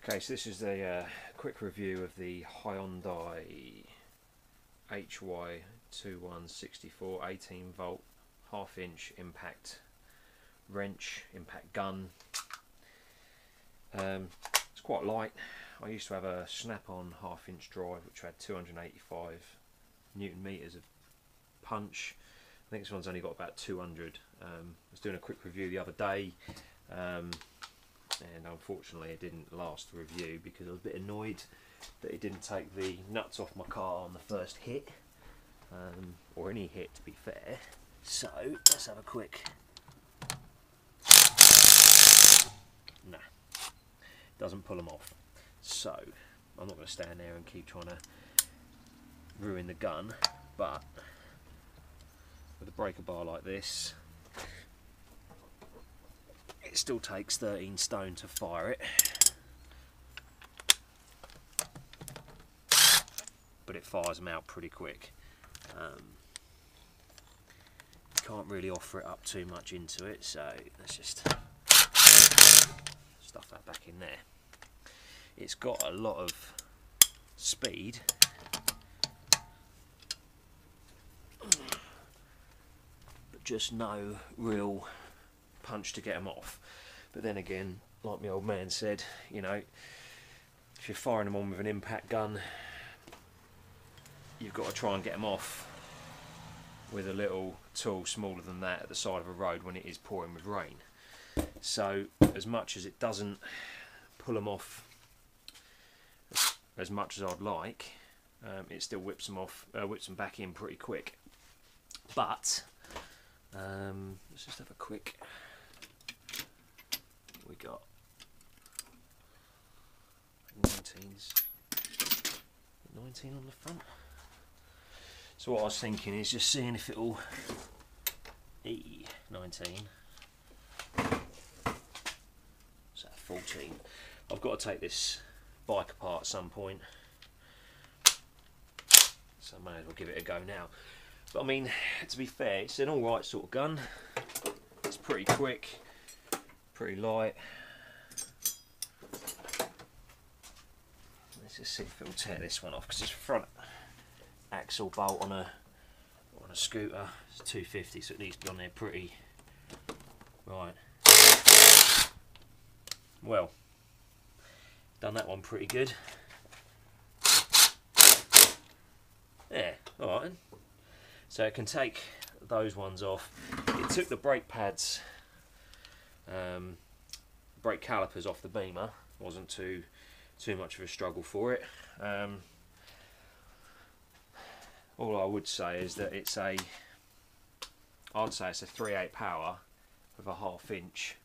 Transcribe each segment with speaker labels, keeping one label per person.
Speaker 1: Okay, so this is a quick review of the Hyundai HY2164 18 volt half-inch impact wrench, impact gun. It's quite light. I used to have a snap-on half-inch drive which had 285 Newton meters of punch. I think this one's only got about 200. I was doing a quick review the other day, and unfortunately it didn't last the review because I was a bit annoyed that it didn't take the nuts off my car on the first hit, or any hit to be fair. So let's have a quick. Nah, doesn't pull them off. So I'm not going to stand there and keep trying to ruin the gun, but with a breaker bar like this, it still takes 13 stone to fire it, but it fires them out pretty quick. Can't really offer it up too much into it, so let's just stuff that back in there. It's got a lot of speed, but just no real punch to get them off. But then again, like my old man said, you know, if you're firing them on with an impact gun, you've got to try and get them off with a little tool smaller than that at the side of a road when it is pouring with rain. So as much as it doesn't pull them off as much as I'd like, it still whips them off, whips them back in pretty quick. But let's just have a quick. We got 19s, 19 on the front. So what I was thinking is just seeing if it'll 19. So 14. I've got to take this bike apart at some point, so I may as well give it a go now. But I mean, to be fair, it's an alright sort of gun. It's pretty quick, pretty light. Let's just see if it'll tear this one off, because it's a front axle bolt on a scooter. It's 250, so it needs to be on there pretty right. Well, done that one pretty good. Yeah, alright then. So it can take those ones off. It took the brake pads, brake calipers off the Beamer. Wasn't too much of a struggle for it. All I would say is that it's a 3/8 power with a half-inch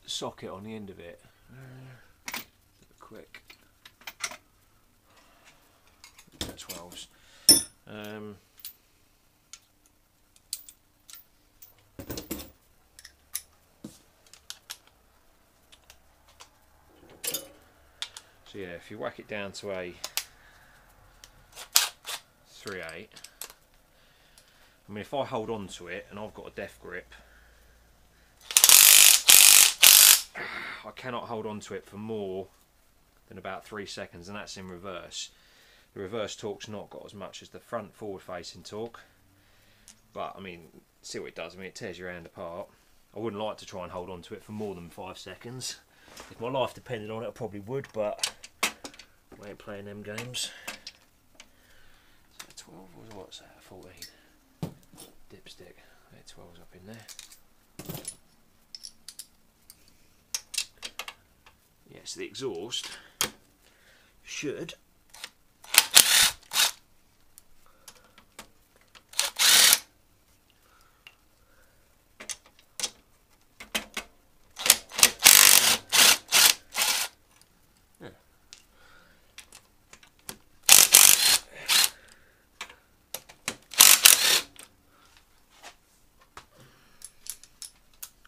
Speaker 1: socket on the end of it. Quick 12s. So yeah, if you whack it down to a 3/8, I mean, if I hold on to it and I've got a death grip, I cannot hold on to it for more than about 3 seconds, and that's in reverse. The reverse torque's not got as much as the front forward facing torque, but I mean, see what it does. I mean, it tears your hand apart. I wouldn't like to try and hold on to it for more than 5 seconds. If my life depended on it, I probably would, but I ain't playing them games. Is that 12 or what's that? 14. Dipstick. 12's up in there. Yeah, so the exhaust should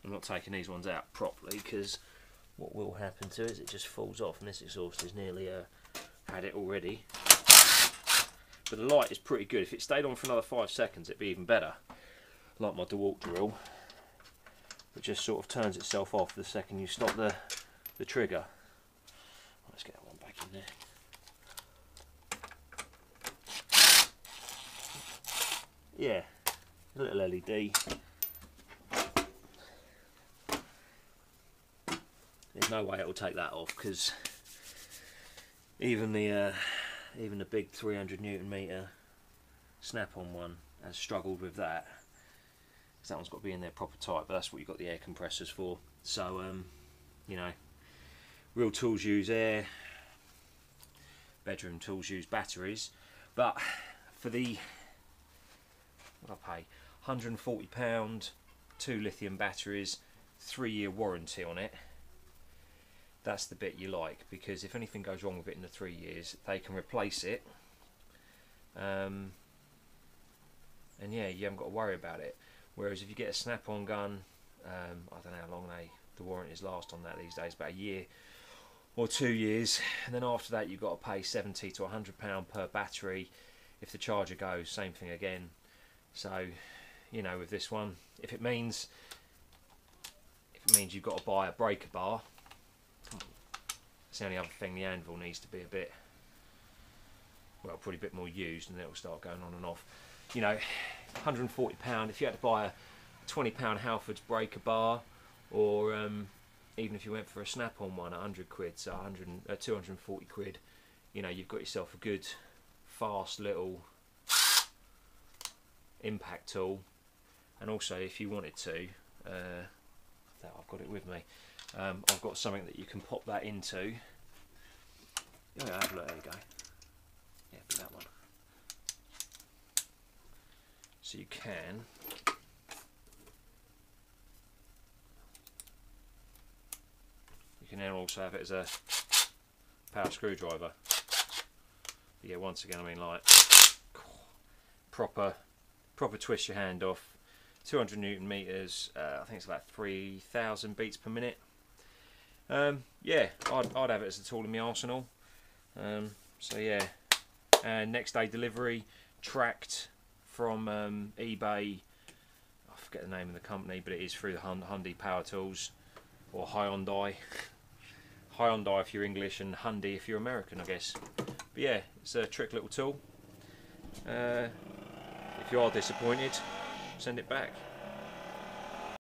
Speaker 1: I'm not taking these ones out properly, because what will happen to it is it just falls off, and this exhaust is nearly had it already. But the light is pretty good. If it stayed on for another 5 seconds, it'd be even better. Like my DeWalt drill, it just sort of turns itself off the second you stop the trigger. Let's get that one back in there. Yeah, a little LED. There's no way it'll take that off, because even the big 300 Newton meter snap-on one has struggled with that. Because that one's got to be in there proper tight, but that's what you've got the air compressors for. So you know, real tools use air, bedroom tools use batteries. But for the, what I pay, £140, 2 lithium batteries, 3-year warranty on it. That's the bit you like, because if anything goes wrong with it in the 3 years, they can replace it. And yeah, you haven't got to worry about it. Whereas if you get a snap-on gun, I don't know how long the warranties last on that these days, about a year or 2 years, and then after that you've got to pay £70 to £100 per battery. If the charger goes, same thing again. So, you know, with this one, if it means you've got to buy a breaker bar, it's the only other thing. The anvil needs to be a bit, well, probably a bit more used, and it'll start going on and off. You know, £140, if you had to buy a £20 Halfords breaker bar, or even if you went for a snap-on one, 100 quid, so 240 quid, you know, you've got yourself a good, fast little impact tool. And also, if you wanted to, that I've got it with me, I've got something that you can pop that into. Oh yeah, have a look, there you go. Yeah, put that one. So you can then also have it as a power screwdriver. But yeah, once again, I mean, like, proper twist your hand off. 200 Newton meters. I think it's about 3,000 beats per minute. Yeah, I'd have it as a tool in my arsenal. So yeah, and next day delivery, tracked from eBay. I forget the name of the company, but it is through the Hyundai Power Tools, or Hyundai. Hyundai if you're English, and Hyundai if you're American, I guess. But yeah, it's a trick little tool. If you are disappointed, send it back.